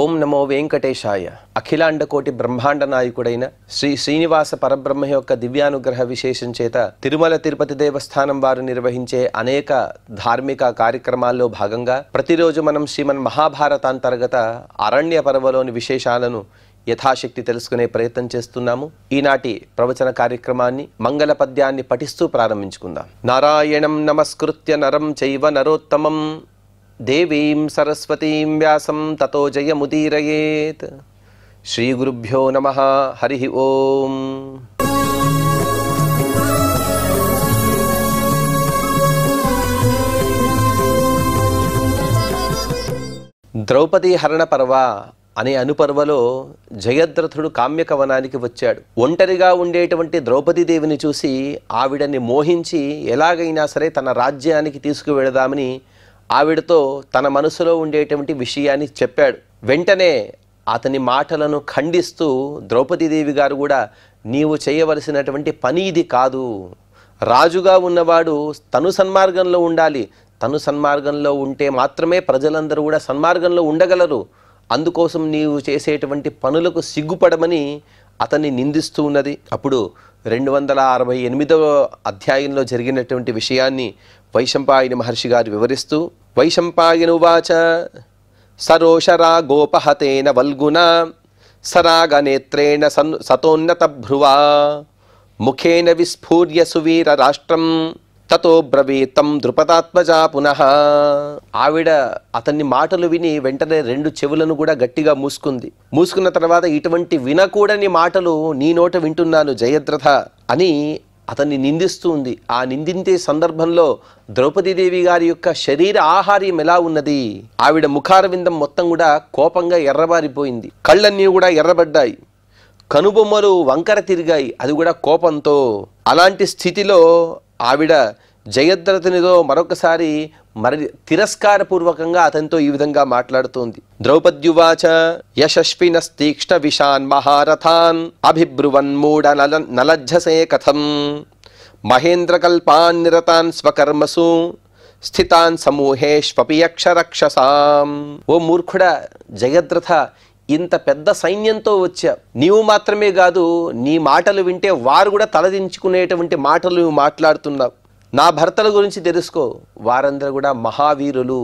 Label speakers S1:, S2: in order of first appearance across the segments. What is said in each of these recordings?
S1: ఓం నమో వెంకటేశాయ. అఖిలాండకోటి బ్రహ్మాండ నాయకుడైన శ్రీ శ్రీనివాస పరబ్రహ్మ యొక్క దివ్యానుగ్రహ విశేషం చేత తిరుమల తిరుపతి దేవస్థానం వారు నిర్వహించే అనేక ధార్మిక కార్యక్రమాల్లో భాగంగా ప్రతిరోజు మనం శ్రీమన్ మహాభారతాంతర్గత అరణ్య పర్వలోని విశేషాలను యథాశక్తి తెలుసుకునే ప్రయత్నం చేస్తున్నాము. ఈనాటి ప్రవచన కార్యక్రమాన్ని మంగళ పద్యాన్ని పఠిస్తూ ప్రారంభించుకుందాం. నారాయణం నమస్కృత్య నరం చైవ నరోత్తమం దేవీం సరస్వతీం వ్యాసం తతో జయముదీరయేత్. శ్రీ గురుభ్యో నమః. హరి ఓం. ద్రౌపదీ హరణ పర్వ అనే అనుపర్వలో జయద్రథుడు కామ్యకవనానికి వచ్చాడు. ఒంటరిగా ఉండేటువంటి ద్రౌపదీదేవిని చూసి ఆవిడని మోహించి ఎలాగైనా సరే తన రాజ్యానికి తీసుకువెళదామని ఆవిడతో తన మనసులో ఉండేటువంటి విషయాన్ని చెప్పాడు. వెంటనే అతని మాటలను ఖండిస్తూ ద్రౌపదీదేవి గారు కూడా నీవు చేయవలసినటువంటి పని ఇది కాదు, రాజుగా ఉన్నవాడు తను సన్మార్గంలో ఉండాలి, తను సన్మార్గంలో ఉంటే మాత్రమే ప్రజలందరూ కూడా సన్మార్గంలో ఉండగలరు, అందుకోసం నీవు చేసేటువంటి పనులకు సిగ్గుపడమని అతన్ని నిందిస్తూ ఉన్నది. అప్పుడు 268వ అధ్యాయంలో జరిగినటువంటి విషయాన్ని వైశంపాయన మహర్షి గారు వివరిస్తూ వైశంపాయనువాచ సరోషరా గోపహతేన వల్గున సరాగనేత్రేణ సతోన్నత భ్రువా ముఖేన విస్ఫూర్య సువీర రాష్ట్రం తతో బ్రవీతం ద్రుపదాత్మజా పునః. ఆవిడ అతన్ని మాటలు విని వెంటనే 2 చెవులను కూడా గట్టిగా మూసుకున్న తర్వాత ఇటువంటి వినకూడని మాటలు నీ నోట వింటున్నాను జయద్రథ అని అతన్ని నిందిస్తూ ఉంది. ఆ నిందించే సందర్భంలో ద్రౌపదీదేవి గారి యొక్క శరీర ఆహార్యం ఎలా ఉన్నది, ఆవిడ ముఖారవిందం మొత్తం కూడా కోపంగా ఎర్రబారిపోయింది, కళ్ళన్నీ కూడా ఎర్రబడ్డాయి, కనుబొమ్మలు వంకర తిరిగాయి, అది కూడా కోపంతో. అలాంటి స్థితిలో ఆవిడ జయద్రథునితో మరొకసారి తిరస్కారపూర్వకంగా అతనితో ఈ విధంగా మాట్లాడుతోంది. ద్రౌపద్యువాచ యశస్వినస్తీక్ష్ణ విషాన్ మహారథాన్ అభిబ్రువన్ మూఢ నలజ్జసే కథం మహేంద్రకల్పాన్ నిరతాన్ స్వకర్మసు స్థితాన్ సమూహేష్వపి యక్షరక్షసాం. ఓ మూర్ఖుడా జయద్రథ, ఇంత పెద్ద సైన్యంతో వచ్చా, నీవు మాత్రమే కాదు నీ మాటలు వింటే వారు కూడా తలదించుకునేటువంటి మాటలు నువ్వు మాట్లాడుతున్నావు. నా భర్తల గురించి తెలుసుకో, వారందరూ కూడా మహావీరులు,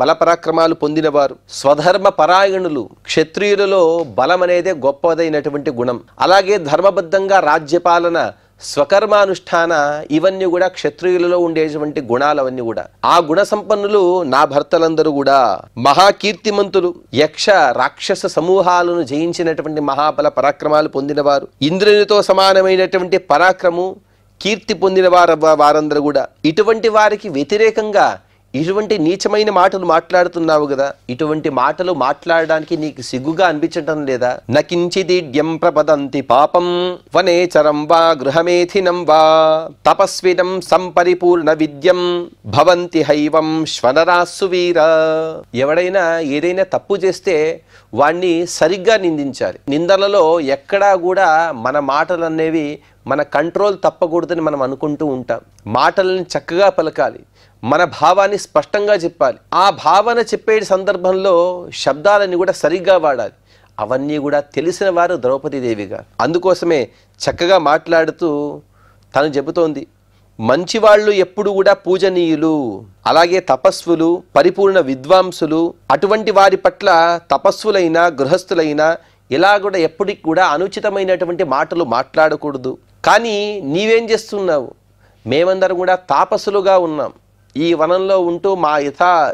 S1: బలపరాక్రమాలు పొందినవారు, స్వధర్మ పరాయణులు. క్షత్రియులలో బలం అనేదే గొప్పదైనటువంటి గుణం. అలాగే ధర్మబద్ధంగా రాజ్యపాలన, స్వకర్మానుష్ఠాన, ఇవన్నీ కూడా క్షత్రియులలో ఉండేటువంటి గుణాలు. అవన్నీ కూడా ఆ గుణ సంపన్నులు నా భర్తలందరూ కూడా మహాకీర్తిమంతులు, యక్ష రాక్షస సమూహాలను జయించినటువంటి మహాబల పరాక్రమాలు పొందినవారు, ఇంద్రునితో సమానమైనటువంటి పరాక్రము కీర్తి పొందిన వారందరూ కూడా. ఇటువంటి వారికి వ్యతిరేకంగా ఇటువంటి నీచమైన మాటలు మాట్లాడుతున్నావు కదా, ఇటువంటి మాటలు మాట్లాడడానికి నీకు సిగ్గుగా అనిపించటం లేదా? నకించిదీడ్యం ప్రపదంతి పాపం వనేచరం వా గృహమేథినం వా తపస్వినం సంపరిపూర్ణ విద్యం భవంతి హైవం శ్వనరాస్సు వీర. ఎవడైనా ఏదైనా తప్పు చేస్తే వాణ్ణి సరిగ్గా నిందించాలి. నిందలలో ఎక్కడా కూడా మన మాటలు అనేవి మన కంట్రోల్ తప్పకూడదని మనం అనుకుంటూ ఉంటాం. మాటలను చక్కగా పలకాలి, మన భావాన్ని స్పష్టంగా చెప్పాలి. ఆ భావన చెప్పే సందర్భంలో శబ్దాలన్నీ కూడా సరిగ్గా వాడాలి. అవన్నీ కూడా తెలిసిన వారు ద్రౌపదీదేవి గారు. అందుకోసమే చక్కగా మాట్లాడుతూ తను చెబుతోంది, మంచివాళ్ళు ఎప్పుడు కూడా పూజనీయులు, అలాగే తపస్సులు, పరిపూర్ణ విద్వాంసులు, అటువంటి వారి పట్ల తపస్సులైనా గృహస్థులైనా ఇలా కూడా ఎప్పటికి కూడా అనుచితమైనటువంటి మాటలు మాట్లాడకూడదు. కానీ నీవేం చేస్తున్నావు? మేమందరం కూడా తాపసులుగా ఉన్నాం, ఈ వనంలో ఉంటూ మా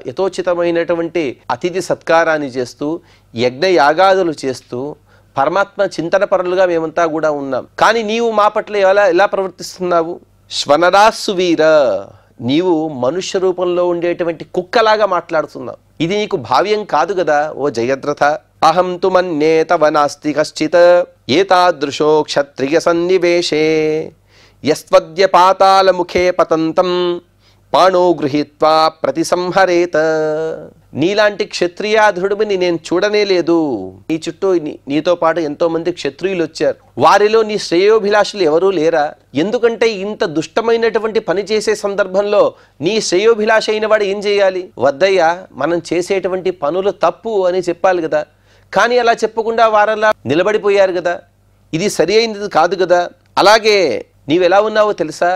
S1: యథోచితమైనటువంటి అతిథి సత్కారాన్ని చేస్తూ యజ్ఞయాగాదులు చేస్తూ పరమాత్మ చింతన పరులుగా మేమంతా కూడా ఉన్నాం. కానీ నీవు మా పట్ల ఎలా ప్రవర్తిస్తున్నావు? శ్వనరాస్సు వీర, నీవు మనుష్య రూపంలో ఉండేటువంటి కుక్కలాగా మాట్లాడుతున్నావు. ఇది నీకు భావ్యం కాదు కదా ఓ జయద్రథ. అహం తు మన్యే తవ నాస్తి కశ్చిత్ ఏతాదృశో క్షత్రియ సన్నివేశే యస్త్వద్య పాతాళముఖే పతంతం పాణో గృహీత్వా ప్రతిసంహరేత. నీలాంటి క్షత్రియాధుడిని నేను చూడనే లేదు. నీ చుట్టూ నీతో పాటు ఎంతో మంది క్షత్రియులు వచ్చారు. వారిలో నీ శ్రేయోభిలాషులు ఎవరూ లేరా? ఎందుకంటే ఇంత దుష్టమైనటువంటి పని చేసే సందర్భంలో నీ శ్రేయోభిలాష అయిన వాడు ఏం చేయాలి? వద్దయ్యా, మనం చేసేటువంటి పనులు తప్పు అని చెప్పాలి కదా. కానీ అలా చెప్పకుండా వారలా నిలబడిపోయారు కదా. ఇది సరి అయినది కాదు కదా. అలాగే నీవెలా ఉన్నావో తెలుసా?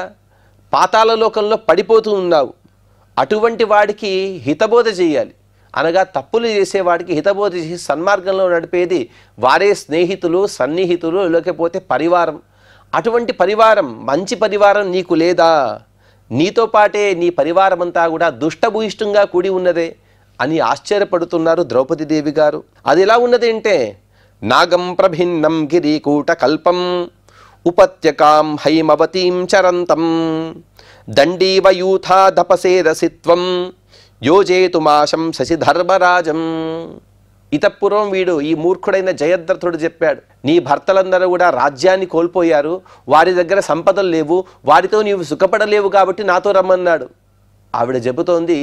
S1: పాతాళ లోకంలో పడిపోతూ ఉన్నావు. అటువంటి వాడికి హితబోధ చేయాలి. అనగా తప్పులు చేసేవాడికి హితబోధ చేసి సన్మార్గంలో నడిపేది వారే స్నేహితులు, సన్నిహితులు, లేకపోతే పరివారం. అటువంటి పరివారం, మంచి పరివారం నీకు లేదా? నీతో పాటే నీ పరివారం అంతా కూడా దుష్టభూయిష్టంగా కూడి ఉన్నదే అని ఆశ్చర్యపడుతున్నారు ద్రౌపదీదేవి గారు. అది ఎలా ఉన్నది అంటే, నాగం ప్రభిన్నం గిరీకూట కల్పం ఉపత్యకాం హైమవతీం చరంతం దండీవయూథా దపసేరసిత్వం యోజేతుమాశం శశిధర్మరాజం. ఇతపూర్వం వీడు, ఈ మూర్ఖుడైన జయద్రథుడు చెప్పాడు, నీ భర్తలందరూ కూడా రాజ్యాన్ని కోల్పోయారు, వారి దగ్గర సంపదలు లేవు, వారితో నీవు సుఖపడలేవు కాబట్టి నాతో రమ్మన్నాడు. ఆవిడ చెబుతోంది,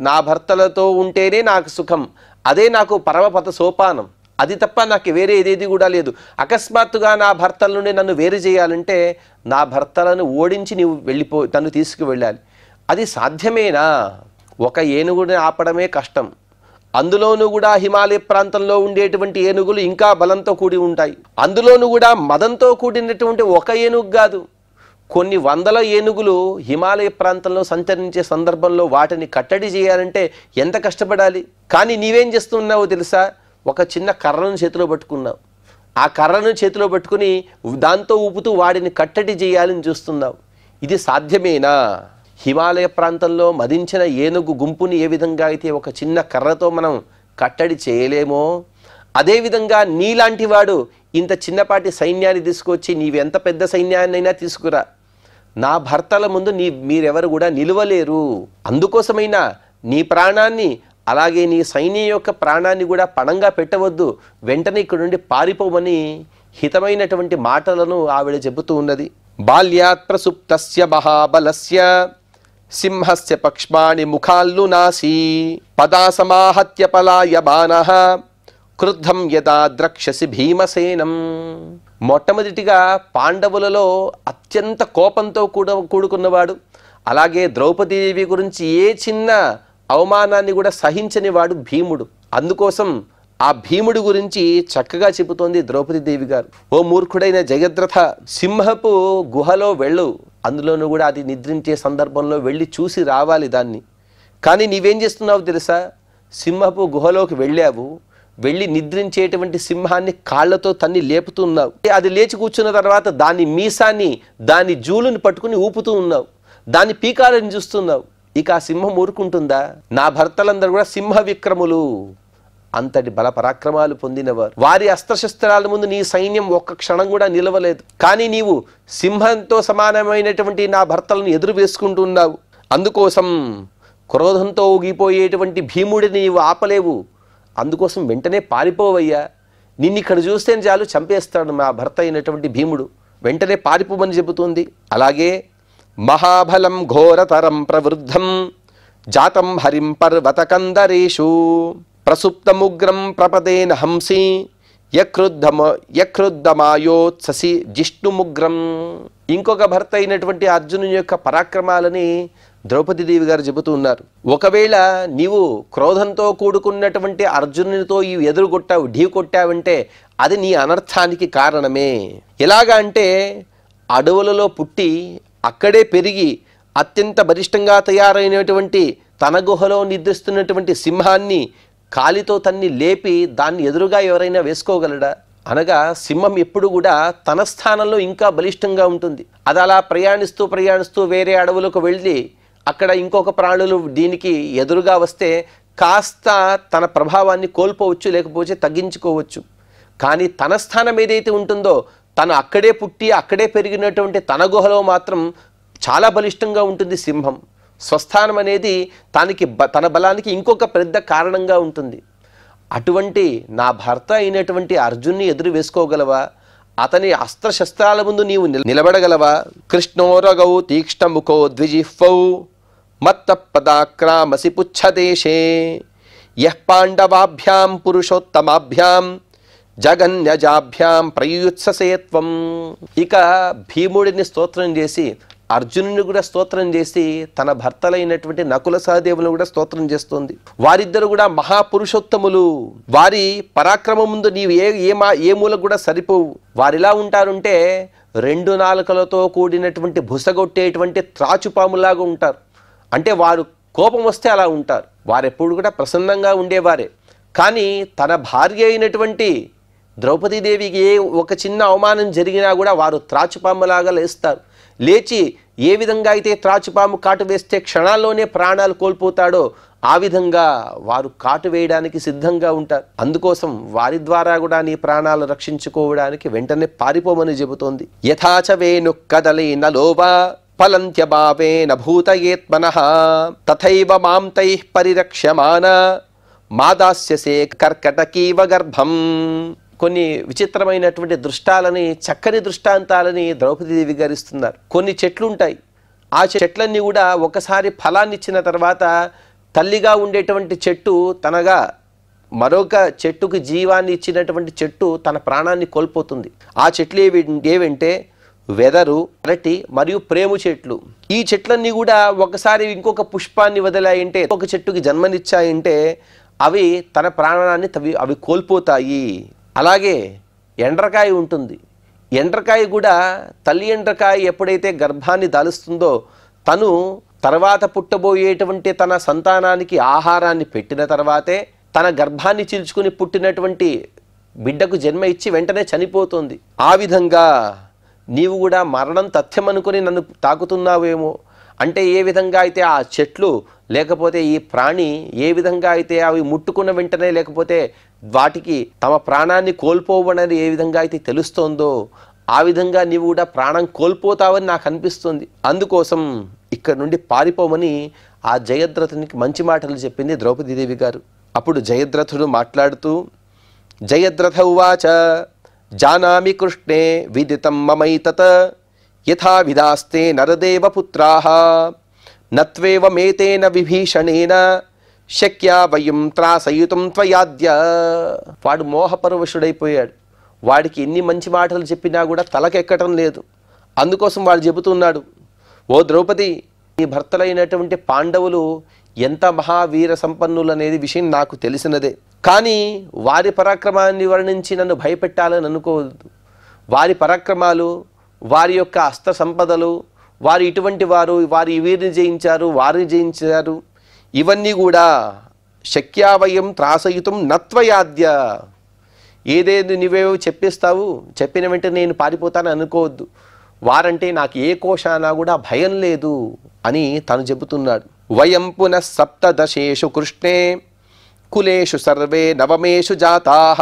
S1: నా భర్తలతో ఉంటేనే నాకు సుఖం, అదే నాకు పరమపద సోపానం, అది తప్ప నాకు వేరే ఏదేది కూడా లేదు. అకస్మాత్తుగా నా భర్తల నుండి నన్ను వేరు చేయాలంటే నా భర్తలను ఓడించి నీవు నన్ను తీసుకువెళ్ళాలి. అది సాధ్యమేనా? ఒక ఏనుగుని ఆపడమే కష్టం. అందులోనూ కూడా హిమాలయ ప్రాంతంలో ఉండేటువంటి ఏనుగులు ఇంకా బలంతో కూడి ఉంటాయి. అందులోనూ కూడా మదంతో కూడినటువంటి ఒక ఏనుగు కాదు, కొన్ని వందల ఏనుగులు హిమాలయ ప్రాంతంలో సంచరించే సందర్భంలో వాటిని కట్టడి చేయాలంటే ఎంత కష్టపడాలి. కానీ నీవేం చేస్తున్నావో తెలుసా? ఒక చిన్న కర్రను చేతిలో పట్టుకున్నావు. ఆ కర్రను చేతిలో పట్టుకుని దాంతో ఊపుతూ వాడిని కట్టడి చేయాలని చూస్తున్నావు. ఇది సాధ్యమేనా? హిమాలయ ప్రాంతంలో మదించిన ఏనుగు గుంపుని ఏ విధంగా అయితే ఒక చిన్న కర్రతో మనం కట్టడి చేయలేమో, అదేవిధంగా నీలాంటి వాడు ఇంత చిన్నపాటి సైన్యాన్ని తీసుకొచ్చి నీవెంత పెద్ద సైన్యాన్నైనా తీసుకురా, నా భర్తల ముందు మీరెవరు కూడా నిలవలేరు. అందుకోసమైనా నీ ప్రాణాన్ని, అలాగే నీ సైన్యం యొక్క ప్రాణాన్ని కూడా పణంగా పెట్టవద్దు, వెంటనే ఇక్కడ నుండి పారిపోమని హితమైనటువంటి మాటలను ఆవిడ చెబుతూ ఉన్నది. బాల్యాత్ ప్రసుప్తస్య మహాబలస్య సింహస్య పక్ష్మాణి ముఖాల్లు నాసి పదా సమాహత్య పలాయమానః క్రుద్ధం యదా ద్రక్షసి భీమసేనం. మొట్టమొదటిగా పాండవులలో అత్యంత కోపంతో కూడుకున్నవాడు, అలాగే ద్రౌపదీదేవి గురించి ఏ చిన్న అవమానాన్ని కూడా సహించని వాడు భీముడు. అందుకోసం ఆ భీముడి గురించి చక్కగా చెబుతోంది ద్రౌపదీదేవి గారు. ఓ మూర్ఖుడైన జయద్రథ, సింహపు గుహలో వెళ్ళు, అందులోనూ కూడా అది నిద్రించే సందర్భంలో వెళ్ళి చూసి రావాలి దాన్ని. కానీ నీవేం చేస్తున్నావు తెలుసా? సింహపు గుహలోకి వెళ్ళావు, వెళ్ళి నిద్రించేటువంటి సింహాన్ని కాళ్లతో తన్ని లేపుతున్నావు. అది లేచి కూర్చున్న తర్వాత దాని మీసాన్ని, దాని జూలుని పట్టుకుని ఊపుతూ ఉన్నావు, దాని పీకాలని చూస్తున్నావు. ఇక ఆ సింహం ఊరుకుంటుందా? నా భర్తలందరూ కూడా సింహ విక్రములు, అంతటి బల పరాక్రమాలు పొందినవారు. వారి అస్త్రశస్త్రాల ముందు నీ సైన్యం ఒక్క క్షణం కూడా నిలవలేదు. కానీ నీవు సింహంతో సమానమైనటువంటి నా భర్తలను ఎదురు వేసుకుంటున్నావు. అందుకోసం క్రోధంతో ఊగిపోయేటువంటి భీముడిని నీవు ఆపలేవు. అందుకోసం వెంటనే పారిపోవయ్యా, నిన్ను ఇక్కడ చూస్తే చాలు చంపేస్తాడు మా భర్త అయినటువంటి భీముడు, వెంటనే పారిపోమని చెబుతుంది. అలాగే మహాబలం ఘోరతరం ప్రవృద్ధం జాతం హరిం పర్వతకందరేషు ప్రసుప్తముగ్రం ప్రపదేన హంసి యక్రుద్ధమాయోత్ససి జిష్ణుముగ్రం. ఇంకొక భర్త అయినటువంటి అర్జునుని యొక్క పరాక్రమాలని ద్రౌపదీదేవి గారు చెబుతూ ఉన్నారు. ఒకవేళ నీవు క్రోధంతో కూడుకున్నటువంటి అర్జునునితో ఎదురుగొట్టావు, ఢీ కొట్టావంటే అది నీ అనర్థానికి కారణమే. ఎలాగా అంటే, అడవులలో పుట్టి అక్కడే పెరిగి అత్యంత బలిష్టంగా తయారైనటువంటి తన గుహలో నిద్రిస్తున్నటువంటి సింహాన్ని కాలితో తన్ని లేపి దాన్ని ఎదురుగా ఎవరైనా వేసుకోగలడా? అనగా సింహం ఎప్పుడు కూడా తన స్థానంలో ఇంకా బలిష్టంగా ఉంటుంది. అది అలా ప్రయాణిస్తూ వేరే అడవులకు వెళ్ళి అక్కడ ఇంకొక ప్రాణులు దీనికి ఎదురుగా వస్తే కాస్త తన ప్రభావాన్ని కోల్పోవచ్చు, లేకపోతే తగ్గించుకోవచ్చు. కానీ తన స్థానం ఏదైతే ఉంటుందో, తను అక్కడే పుట్టి అక్కడే పెరిగినటువంటి తన గుహలో మాత్రం చాలా బలిష్టంగా ఉంటుంది సింహం. స్వస్థానం అనేది తన బలానికి ఇంకొక పెద్ద కారణంగా ఉంటుంది. అటువంటి నా భర్త అయినటువంటి అర్జున్ని ఎదురు వేసుకోగలవా? అతని అస్త్రశస్త్రాల ముందు నీవు నిలబడగలవా? కృష్ణోరగౌ తీక్ష్ణముఖో ద్విజిహ్వౌ మత్త పదాక్రామసి పుచ్చదేశే యః పాండవాభ్యాం పురుషోత్తమాభ్యాం జగన్యజాభ్యాం ప్రయుత్ససేత్వం. ఇక భీముడిని స్తోత్రం చేసి, అర్జునుని కూడా స్తోత్రం చేసి, తన భర్తలైనటువంటి నకుల సహదేవులను కూడా స్తోత్రం చేస్తోంది. వారిద్దరు కూడా మహాపురుషోత్తములు. వారి పరాక్రమం ముందు నీవు ఏ మూలకు కూడా సరిపోవు. వారిలా ఉంటారుంటే 2 నాలుకలతో కూడినటువంటి బుసగొట్టేటువంటి త్రాచుపాములాగా ఉంటారు. అంటే వారు కోపం వస్తే అలా ఉంటారు. వారెప్పుడు కూడా ప్రసన్నంగా ఉండేవారే. కానీ తన భార్య అయినటువంటి ద్రౌపదీదేవికి ఒక చిన్న అవమానం జరిగినా కూడా వారు త్రాచుపాములాగా లేస్తారు. లేచి ఏ విధంగా అయితే త్రాచుపాము కాటు వేస్తే క్షణాల్లోనే ప్రాణాలు కోల్పోతాడో ఆ విధంగా వారు కాటు వేయడానికి సిద్ధంగా ఉంటారు. అందుకోసం వారి ద్వారా కూడా నీ ప్రాణాలు రక్షించుకోవడానికి వెంటనే పారిపోమని చెబుతోంది. యథాచ వేణు కదలేన లోవా ఫలంత్యభావేన భూతయేత్మనః తథైవ మాం తైః పరిరక్ష్యమాన మాదాస్యసే కర్కటకీవ గర్భం. కొన్ని విచిత్రమైనటువంటి దృష్టాలని, చక్కని దృష్టాంతాలని ద్రౌపదీదేవి గారు ఇస్తున్నారు. కొన్ని చెట్లు ఉంటాయి. ఆ చెట్లన్నీ కూడా ఒకసారి ఫలాన్ని ఇచ్చిన తర్వాత తల్లిగా ఉండేటువంటి చెట్టు తనగా మరొక చెట్టుకు జీవాన్ని ఇచ్చినటువంటి చెట్టు తన ప్రాణాన్ని కోల్పోతుంది. ఆ చెట్లు ఏవంటే వెదరు, అరటి మరియు ప్రేము చెట్లు. ఈ చెట్లన్నీ కూడా ఒకసారి ఇంకొక పుష్పాన్ని వదిలాయంటే, ఒక చెట్టుకి జన్మనిచ్చాయంటే అవి తన ప్రాణాన్ని అవి కోల్పోతాయి. అలాగే ఎండ్రకాయ ఉంటుంది. ఎండ్రకాయ కూడా తల్లి ఎండ్రకాయ ఎప్పుడైతే గర్భాన్ని దాలుస్తుందో తను తర్వాత పుట్టబోయేటువంటి తన సంతానానికి ఆహారాన్ని పెట్టిన తర్వాతే తన గర్భాన్ని చీల్చుకుని పుట్టినటువంటి బిడ్డకు జన్మ ఇచ్చి వెంటనే చనిపోతుంది. ఆ విధంగా నీవు కూడా మరణం తథ్యమనుకొని నన్ను తాకుతున్నావేమో. అంటే ఏ విధంగా అయితే ఆ చెట్లు లేకపోతే ఈ ప్రాణి ఏ విధంగా అయితే అవి ముట్టుకున్న వెంటనే లేకపోతే వాటికి తమ ప్రాణాన్ని కోల్పోవనని ఏ విధంగా అయితే తెలుస్తోందో ఆ విధంగా నీవు కూడా ప్రాణం కోల్పోతావని నాకు అనిపిస్తుంది. అందుకోసం ఇక్కడ నుండి పారిపోమని ఆ జయద్రథునికి మంచి మాటలు చెప్పింది ద్రౌపదీదేవి గారు. అప్పుడు జయద్రథుడు మాట్లాడుతూ, జయద్రథ ఉవాచ జానామి కృష్ణే విదితం మమైతత్ యథా విదాస్తే నరదేవపుత్రాః నత్వేవమేతేన విభీషణేన శక్యా వయం త్రాసయుతం త్వయాద్య. వాడు మోహపరవశుడైపోయాడు. వాడికి ఎన్ని మంచి మాటలు చెప్పినా కూడా తలకెక్కటం లేదు. అందుకోసం వాడు చెబుతున్నాడు, ఓ ద్రౌపది, నీ భర్తలైనటువంటి పాండవులు ఎంత మహావీర సంపన్నులు అనేది విషయం నాకు తెలిసినదే. కానీ వారి పరాక్రమాన్ని వర్ణించి నన్ను భయపెట్టాలని అనుకోవద్దు. వారి పరాక్రమాలు, వారి యొక్క అస్త్ర సంపదలు, వారు ఇటువంటి వారు, వారు వీరిని జయించారు, వారిని జయించారు, ఇవన్నీ కూడా శక్యావయం త్రాసయుతం నత్వయాద్య. ఏదేది నువ్వేవో చెప్పిస్తావు, చెప్పిన వెంటనే నేను పారిపోతాను అనుకోవద్దు. వారంటే నాకు ఏ కోశానా కూడా భయం లేదు అని తను చెబుతున్నాడు. వయం పునః సప్తదశేషు కృష్ణే కులేషు సర్వే నవమేషు జాతాః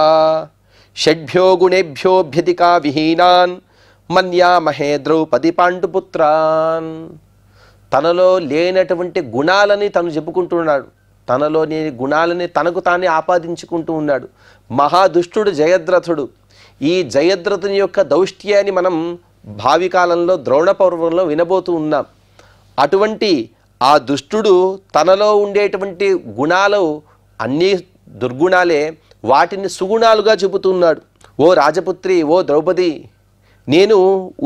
S1: షడ్భ్యో గుణేభ్యోభ్యధికా విహీనాన్ మన్యామహే ద్రౌపది పాండుపుత్రాన్. తనలో లేనటువంటి గుణాలని తను చెప్పుకుంటున్నాడు. తనలో లేని గుణాలని తనకు తానే ఆపాదించుకుంటూ ఉన్నాడు. మహాదుష్టుడు జయద్రథుడు. ఈ జయద్రథుని యొక్క దౌష్ట్యాన్ని మనం భావి కాలంలో ద్రోణ పర్వంలో వినబోతూ ఉన్నాం. అటువంటి ఆ దుష్టుడు తనలో ఉండేటువంటి గుణాలు అన్నీ దుర్గుణాలే, వాటిని సుగుణాలుగా చెబుతున్నాడు. ఓ రాజపుత్రి, ఓ ద్రౌపది, నేను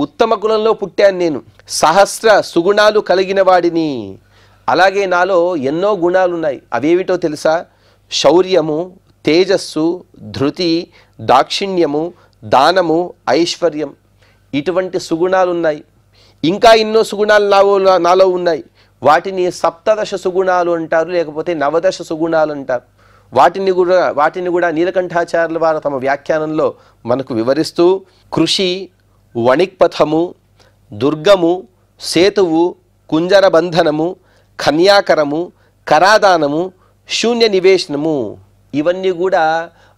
S1: ఉత్తమ కులంలో పుట్టాను. నేను సహస్ర సుగుణాలు కలిగిన వాడిని. అలాగే నాలో ఎన్నో గుణాలు ఉన్నాయి. అవేమిటో తెలుసా? శౌర్యము, తేజస్సు, ధృతి, దాక్షిణ్యము, దానము, ఐశ్వర్యం, ఇటువంటి సుగుణాలు ఉన్నాయి. ఇంకా ఎన్నో సుగుణాలు నాలో ఉన్నాయి. వాటిని సప్తదశ సుగుణాలు అంటారు, లేకపోతే నవదశ సుగుణాలు అంటారు. వాటిని కూడా నీలకంఠాచార్యుల వారు తమ వ్యాఖ్యానంలో మనకు వివరిస్తూ కృషి, వణిక్పథము, దుర్గము, సేతువు, కుంజర బంధనము, కన్యాకరము, కరాదానము, శూన్య నివేశనము, ఇవన్నీ కూడా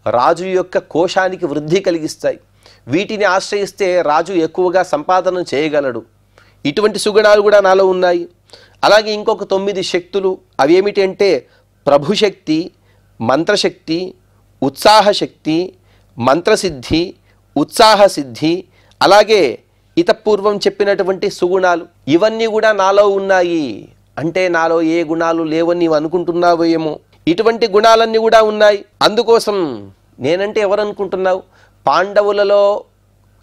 S1: రాజు యొక్క కోశానికి వృద్ధి కలిగిస్తాయి. వీటిని ఆశ్రయిస్తే రాజు ఎక్కువగా సంపాదన చేయగలడు. ఇటువంటి సుగుణాలు కూడా నాలో ఉన్నాయి. అలాగే ఇంకొక 9 శక్తులు. అవేమిటి అంటే ప్రభుశక్తి, మంత్రశక్తి, ఉత్సాహశక్తి, మంత్రసిద్ధి, ఉత్సాహసిద్ధి, అలాగే ఇతపూర్వం చెప్పినటువంటి సుగుణాలు, ఇవన్నీ కూడా నాలో ఉన్నాయి అంటే నాలో ఏ గుణాలు లేవని నీవు అనుకుంటున్నావో ఏమో. ఇటువంటి గుణాలన్నీ కూడా ఉన్నాయి. అందుకోసం నేనంటే ఎవరనుకుంటున్నావు? పాండవులలో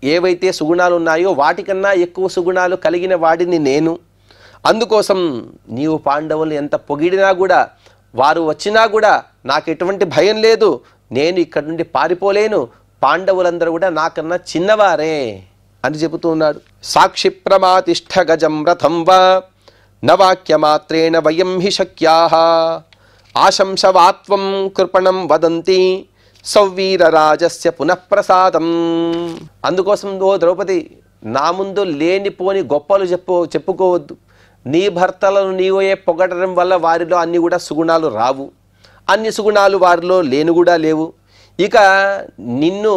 S1: ఏవైతే సుగుణాలు ఉన్నాయో వాటికన్నా ఎక్కువ సుగుణాలు కలిగిన వాడిని నేను. అందుకోసం నీవు పాండవులు ఎంత పొగిడినా కూడా, వారు వచ్చినా కూడా నాకు ఎటువంటి భయం లేదు. నేను ఇక్కడి నుండి పారిపోలేను. పాండవులందరూ కూడా నాకన్నా చిన్నవారే అని చెబుతూ ఉన్నాడు. సాక్షి ప్రమాతిష్ఠ గజం రథం వా నవాక్యమాత్రేణ వయం హి శక్యాః ఆశంసవాత్వం కృపణం వదంతి సౌవీరరాజస్య పునఃప్రసాదం. అందుకోసం ఓ ద్రౌపది, నా ముందు లేనిపోని గొప్పలు చెప్పుకోవద్దు. నీ భర్తలను నీవే పొగడడం వల్ల వారిలో అన్ని కూడా సుగుణాలు రావు. అన్ని సుగుణాలు వారిలో లేని కూడా లేవు. ఇక నిన్ను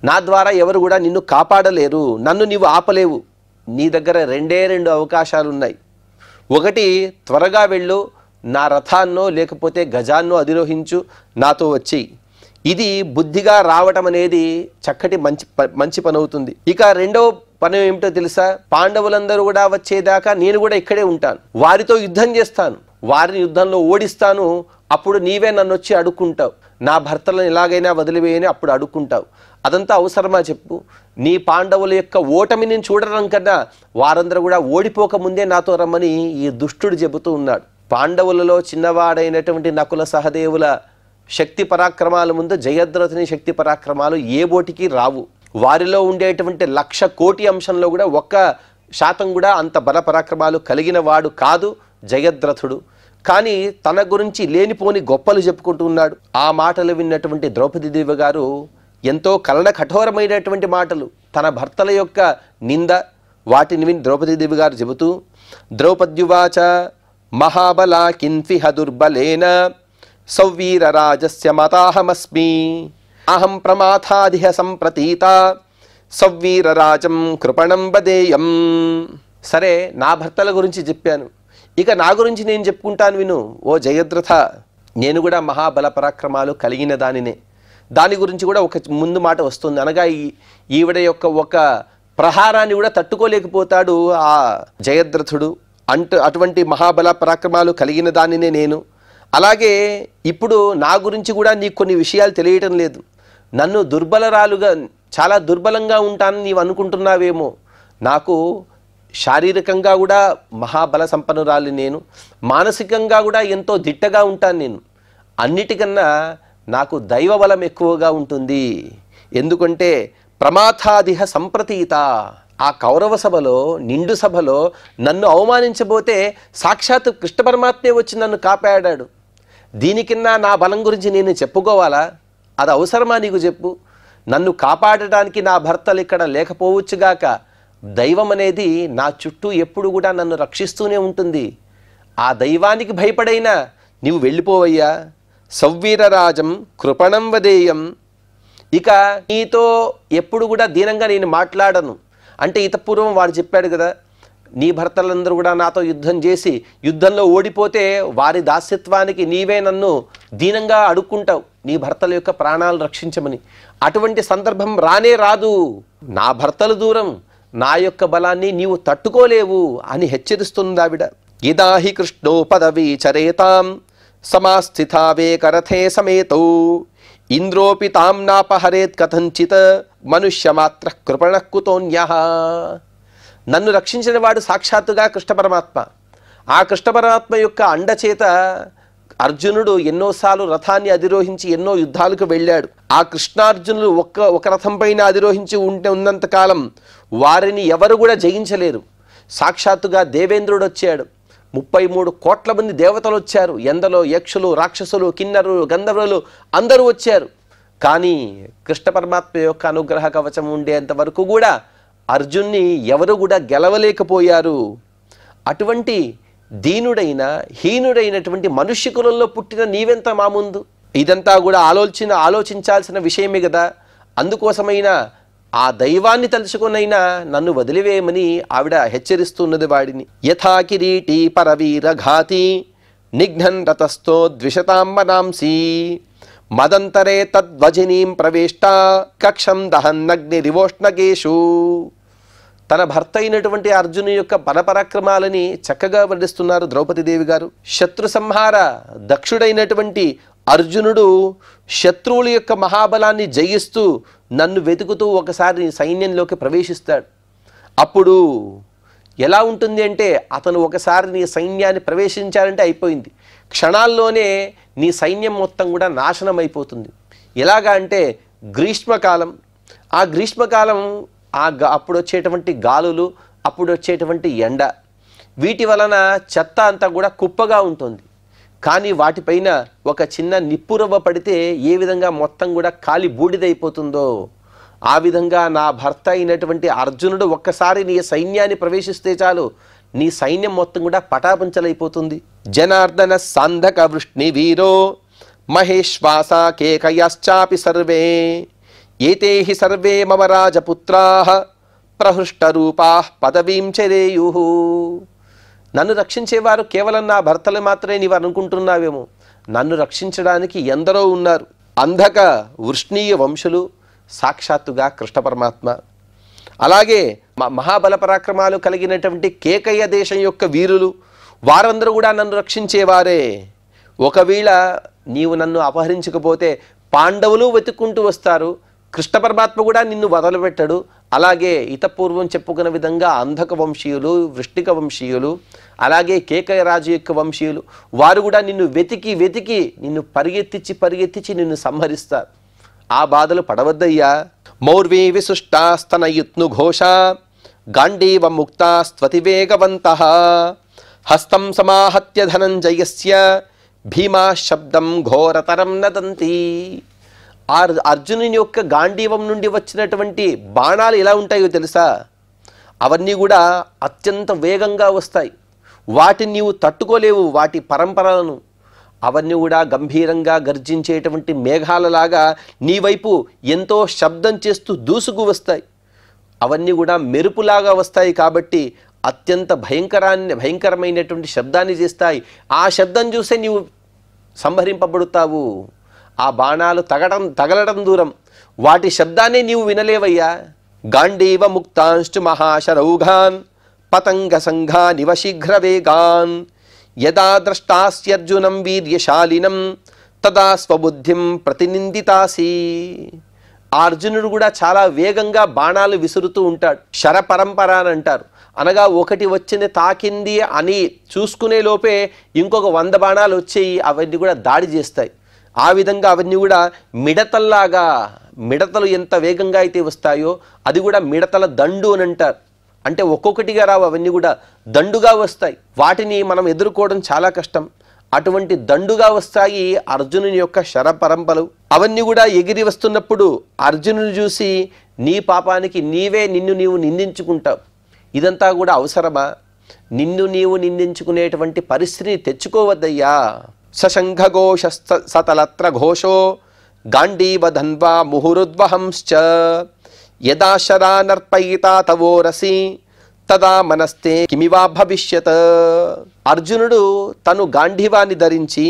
S1: నా ద్వారా ఎవరు కూడా నిన్ను కాపాడలేరు. నన్ను నీవు ఆపలేవు. నీ దగ్గర రెండు అవకాశాలు ఉన్నాయి. ఒకటి, త్వరగా వెళ్ళు, నా రథాన్నో లేకపోతే గజాన్నో అధిరోహించు, నాతో వచ్చి. ఇది బుద్ధిగా రావటం అనేది చక్కటి మంచి పని అవుతుంది. ఇక రెండవ పని ఏమిటో తెలుసా? పాండవులందరూ కూడా వచ్చేదాకా నేను కూడా ఇక్కడే ఉంటాను. వారితో యుద్ధం చేస్తాను, వారిని యుద్ధంలో ఓడిస్తాను. అప్పుడు నీవే నన్ను వచ్చి అడుక్కుంటావు. నా భర్తలను ఎలాగైనా వదిలివేయని అప్పుడు అడుక్కుంటావు. అదంతా అవసరమా చెప్పు? నీ పాండవుల యొక్క ఓటమిని చూడడం కన్నా వారందరూ కూడా ఓడిపోక ముందే నాతో రమ్మని ఈ దుష్టుడు చెబుతూ ఉన్నాడు. పాండవులలో చిన్నవాడైనటువంటి నకుల సహదేవుల శక్తి పరాక్రమాల ముందు జయద్రథుని శక్తి పరాక్రమాలు ఏ బోటికి రావు. వారిలో ఉండేటువంటి 1,00,000 కోటి అంశంలో కూడా 1% కూడా అంత బల పరాక్రమాలు కలిగిన వాడు కాదు జయద్రథుడు. కానీ తన గురించి లేనిపోని గొప్పలు చెప్పుకుంటూ ఉన్నాడు. ఆ మాటలు విన్నటువంటి ద్రౌపది దేవి గారు ఎంతో కలన కఠోరమైనటువంటి మాటలు, తన భర్తల యొక్క నింద, వాటిని విని ద్రౌపది దేవి గారు చెబుతూ, ద్రౌపద్యువాచ మహాబలా కిన్ఫిహ దుర్బలేన సౌవీరరాజస్య మతాహమస్మి అహం ప్రమాథాదిహ సంప్రతీత సౌవీరరాజం కృపణం వదేయం. సరే, నా భర్తల గురించి చెప్పాను, ఇక నా గురించి నేను చెప్పుకుంటాను విను. ఓ జయద్రథ, నేను కూడా మహాబల పరాక్రమాలు కలిగిన దానినే. దాని గురించి కూడా ఒక ముందు మాట వస్తుంది. అనగా ఈవిడ యొక్క ఒక ప్రహారాన్ని కూడా తట్టుకోలేకపోతాడు ఆ జయద్రథుడు. అటువంటి మహాబల పరాక్రమాలు కలిగిన దానినే నేను. అలాగే ఇప్పుడు నా గురించి కూడా నీకు కొన్ని విషయాలు తెలియటం లేదు. నన్ను దుర్బలరాలుగా, చాలా దుర్బలంగా ఉంటానని నీవు అనుకుంటున్నావేమో. నాకు శారీరకంగా కూడా మహాబల సంపన్నురాలు నేను, మానసికంగా కూడా ఎంతో దిట్టగా ఉంటాను నేను. అన్నిటికన్నా నాకు దైవ బలం ఎక్కువగా ఉంటుంది. ఎందుకంటే ప్రమాథాదిహ సంప్రతీత, ఆ కౌరవ సభలో, నిండు సభలో నన్ను అవమానించబోతే సాక్షాత్ కృష్ణ పరమాత్మే వచ్చి నన్ను కాపాడాడు. దీనికన్నా నా బలం గురించి నేను చెప్పుకోవాలా? అది అవసరమా నీకు చెప్పు? నన్ను కాపాడటానికి నా భర్తలు ఇక్కడ లేకపోవచ్చుగాక, దైవం అనేది నా చుట్టూ ఎప్పుడు కూడా నన్ను రక్షిస్తూనే ఉంటుంది. ఆ దైవానికి భయపడైనా నీవు వెళ్ళిపోవయ్యా. సౌవీరరాజం కృపణం వదేయం. ఇక నీతో ఎప్పుడు కూడా దీనంగా నేను మాట్లాడను. అంటే ఇతపూర్వం వాడు చెప్పాడు కదా, నీ భర్తలందరూ కూడా నాతో యుద్ధం చేసి యుద్ధంలో ఓడిపోతే వారి దాస్యత్వానికి నీవే నన్ను దీనంగా అడుక్కుంటావు, నీ భర్తల యొక్క ప్రాణాలు రక్షించమని. అటువంటి సందర్భం రానే రాదు. నా భర్తలు దూరం, నా యొక్క బలాన్ని నీవు తట్టుకోలేవు అని హెచ్చరిస్తుంది ఆవిడ. ఇదాహి కృష్ణో పదవీ చరేతాం సమాస్థితావేకరథే సమేతౌ ఇంద్రోపి తాం నాపహరేత్ కథంచిత్ మనుష్యమాత్ర కృపణ కుతోన్యః. నన్ను రక్షించిన వాడు సాక్షాత్తుగా కృష్ణ పరమాత్మ. ఆ కృష్ణ పరమాత్మ యొక్క అండచేత అర్జునుడు ఎన్నోసార్లు రథాన్ని అధిరోహించి ఎన్నో యుద్ధాలకు వెళ్ళాడు. ఆ కృష్ణార్జునులు ఒక రథం పైన అధిరోహించి ఉన్నంతకాలం వారిని ఎవరు కూడా జయించలేరు. సాక్షాత్తుగా దేవేంద్రుడు వచ్చాడు, 33 కోట్ల మంది దేవతలు వచ్చారు, ఎందలో యక్షులు, రాక్షసులు, కిన్నరులు, గంధర్వులు అందరూ వచ్చారు. కానీ కృష్ణ పరమాత్మ యొక్క అనుగ్రహ కవచం ఉండేంత వరకు కూడా అర్జున్ని ఎవరు కూడా గెలవలేకపోయారు. అటువంటి దీనుడైన హీనుడైనటువంటి మనుష్య కులంలో పుట్టిన నీవెంత మా ముందు? ఇదంతా కూడా ఆలోచించాల్సిన విషయమే కదా. అందుకోసమైనా ఆ దైవాన్ని తలుచుకునైనా నన్ను వదిలివేయమని ఆవిడ హెచ్చరిస్తున్నది వాడిని. యథా కిరీటి పరవీర ఘాతి నిఘ్నన్ రతస్థో ద్విషతాం మనాంసి మదంతరే తద్వజినీం ప్రవేష్ట కక్షం దహన్నగ్నిరివోష్ణగేషు. తన భర్త అయినటువంటి అర్జును యొక్క బలపరాక్రమాలని చక్కగా వర్ణిస్తున్నారు ద్రౌపదీదేవి గారు. శత్రు సంహార దక్షుడైనటువంటి అర్జునుడు శత్రువుల యొక్క మహాబలాన్ని జయిస్తూ నన్ను వెతుకుతూ ఒకసారి సైన్యంలోకి ప్రవేశిస్తాడు. అప్పుడు ఎలా ఉంటుంది అంటే, అతను ఒకసారి నీ సైన్యాన్ని ప్రవేశించాలంటే అయిపోయింది, క్షణాల్లోనే నీ సైన్యం మొత్తం కూడా నాశనం అయిపోతుంది. ఎలాగా అంటే గ్రీష్మకాలం, ఆ గ్రీష్మకాలం అప్పుడు వచ్చేటువంటి గాలులు, అప్పుడు వచ్చేటువంటి ఎండ, వీటి వలన చెత్త అంతా కూడా కుప్పగా ఉంటుంది. కానీ వాటిపైన ఒక చిన్న నిప్పురవ్వ పడితే ఏ విధంగా మొత్తం కూడా కాలి బూడిదైపోతుందో, ఆ విధంగా నా భర్త అయినటువంటి అర్జునుడు ఒక్కసారి నీ సైన్యాన్ని ప్రవేశిస్తే చాలు, నీ సైన్యం మొత్తం కూడా పటాపంచలైపోతుంది. జనార్దన సాంధక వృష్ణి వీరో మహేశ్వాస కేకయాశ్చాపి సర్వే ఏతే హి సర్వే మమ రాజపుత్రాః ప్రహృష్టరూపాః పదవీం చరేయుః. నన్ను రక్షించేవారు కేవలం నా భర్తలు మాత్రమే నీవు అనుకుంటున్నావేమో, నన్ను రక్షించడానికి ఎందరో ఉన్నారు. అంధక వృష్ణీయ వంశులు, సాక్షాత్తుగా కృష్ణ పరమాత్మ. అలాగే మహాబల పరాక్రమాలు కలిగినటువంటి కేకయ్య దేశం యొక్క వీరులు, వారందరూ కూడా నన్ను రక్షించేవారే. ఒకవేళ నీవు నన్ను అపహరించకపోతే పాండవులు వెతుక్కుంటూ వస్తారు, కృష్ణ పరమాత్మ కూడా నిన్ను వదలుపెట్టడు. అలాగే ఇతపూర్వం చెప్పుకున్న విధంగా అంధక వంశీయులు, వృష్టిక వంశీయులు, అలాగే కేకయ్య రాజు యొక్క వంశీయులు, వారు కూడా నిన్ను వెతికి వెతికి నిన్ను పరిగెత్తించి నిన్ను సంహరిస్తారు. ఆ బాధలు పడవద్దయ్యా. మౌర్వీ విశుష్టాస్తనయుత్ను ఘోష గాండీవ ముక్తాస్త్వతివేగవంతః హస్తం సమాహత్య ధనంజయస్య భీమా శబ్దం ఘోరతరం నదంతి. అర్జునుని యొక్క గాంధీవం నుండి వచ్చినటువంటి బాణాలు ఎలా ఉంటాయో తెలుసా? అవన్నీ కూడా అత్యంత వేగంగా వస్తాయి, వాటిని నీవు తట్టుకోలేవు, వాటి పరంపరలను. అవన్నీ కూడా గంభీరంగా గర్జించేటువంటి మేఘాలలాగా నీ వైపు ఎంతో శబ్దం చేస్తూ దూసుకు వస్తాయి. అవన్నీ కూడా మెరుపులాగా వస్తాయి కాబట్టి అత్యంత భయంకరమైనటువంటి శబ్దాన్ని చేస్తాయి. ఆ శబ్దం చూసే నీవు సంహరింపబడుతావు. ఆ బాణాలు తగలడం దూరం, వాటి శబ్దాన్ని నీవు వినలేవయ్యా. గాండీవ ముక్తాంశ్చు మహాశరౌఘాన్ పతంగ సంఘానివ శీఘ్రవేగాన్ యదా ద్రష్టాస్యర్జునం వీర్యశాలినం తదా స్వబుద్ధిం ప్రతినిందితాసి. ఆ అర్జునుడు కూడా చాలా వేగంగా బాణాలు విసురుతూ ఉంటాడు. శర పరంపర అని అంటారు. అనగా ఒకటి వచ్చింది తాకింది అని చూసుకునే లోపే ఇంకొక 100 బాణాలు వచ్చేయి, అవన్నీ కూడా దాడి చేస్తాయి. ఆ విధంగా అవన్నీ కూడా మిడతల్లాగా, మిడతలు ఎంత వేగంగా అయితే వస్తాయో అది కూడా మిడతల దండు అని అంటారు. అంటే ఒక్కొక్కటిగా రావు, అవన్నీ కూడా దండుగా వస్తాయి. వాటిని మనం ఎదుర్కోవడం చాలా కష్టం. అటువంటి దండుగా వస్తాయి అర్జునుని యొక్క శర పరంపరలు. అవన్నీ కూడా ఎగిరి వస్తున్నప్పుడు అర్జునుని చూసి నీ పాపానికి నిన్ను నీవు నిందించుకుంటావు. ఇదంతా కూడా అవసరమా? నిన్ను నీవు నిందించుకునేటువంటి పరిస్థితిని తెచ్చుకోవద్దయ్యా. సశంఖఘోష సతలత్ర ఘోషో గాండీవధన్వా ముహురుద్వహంశ్చ యదా శరానర్పయితా తవోరసి తదా మనస్తే కిమివా భవిష్యత్. అర్జునుడు తను గాంధీవాన్ని ధరించి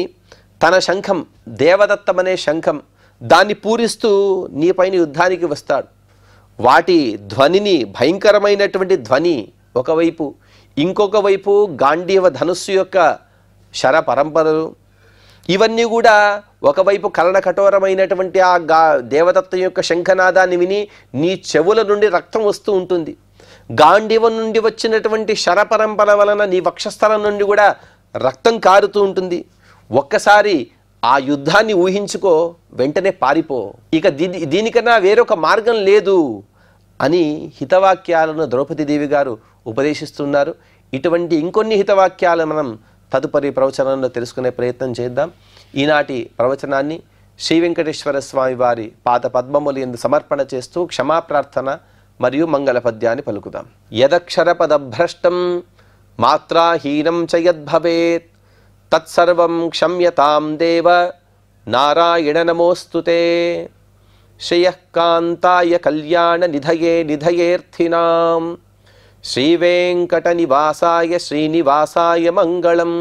S1: తన శంఖం, దేవదత్తమనే శంఖం, దాన్ని పూరిస్తూ నీపైన యుద్ధానికి వస్తాడు. వాటి ధ్వనిని, భయంకరమైనటువంటి ధ్వని ఒకవైపు, ఇంకొక వైపు గాంధీవ ధనుస్సు యొక్క శర పరంపరలు, ఇవన్నీ కూడా ఒకవైపు కలన కఠోరమైనటువంటి ఆ దేవదత్త యొక్క శంఖనాదాన్ని విని నీ చెవుల నుండి రక్తం వస్తూ ఉంటుంది. గాంధీవం నుండి వచ్చినటువంటి శర పరంపర వలన నీ వక్షస్థలం నుండి కూడా రక్తం కారుతూ ఉంటుంది. ఒక్కసారి ఆ యుద్ధాన్ని ఊహించుకో, వెంటనే పారిపో, ఇక దీనికన్నా వేరొక మార్గం లేదు అని హితవాక్యాలను ద్రౌపదీదేవి గారు ఉపదేశిస్తున్నారు. ఇటువంటి ఇంకొన్ని హితవాక్యాలు మనం తదుపరి ప్రవచనంలో తెలుసుకునే ప్రయత్నం చేద్దాం. ఈనాటి ప్రవచనాన్ని శ్రీ వెంకటేశ్వర స్వామి వారి పాద పద్మములు యందు సమర్పణ చేస్తూ క్షమాప్రార్థన మరియు మంగళ పద్యాన్ని పలుకుదాం. యదక్షర పదభ్రష్టం మాత్రాహీనం చ యద్భవేత్ తత్సర్వం క్షమ్యతాం దేవ నారాయణ నమోస్తుతే. శ్రేయఃకాంతాయ కళ్యాణ నిధయే నిధయేర్థినాం శ్రీవేంకట నివాసాయ శ్రీనివాసాయ మంగళం.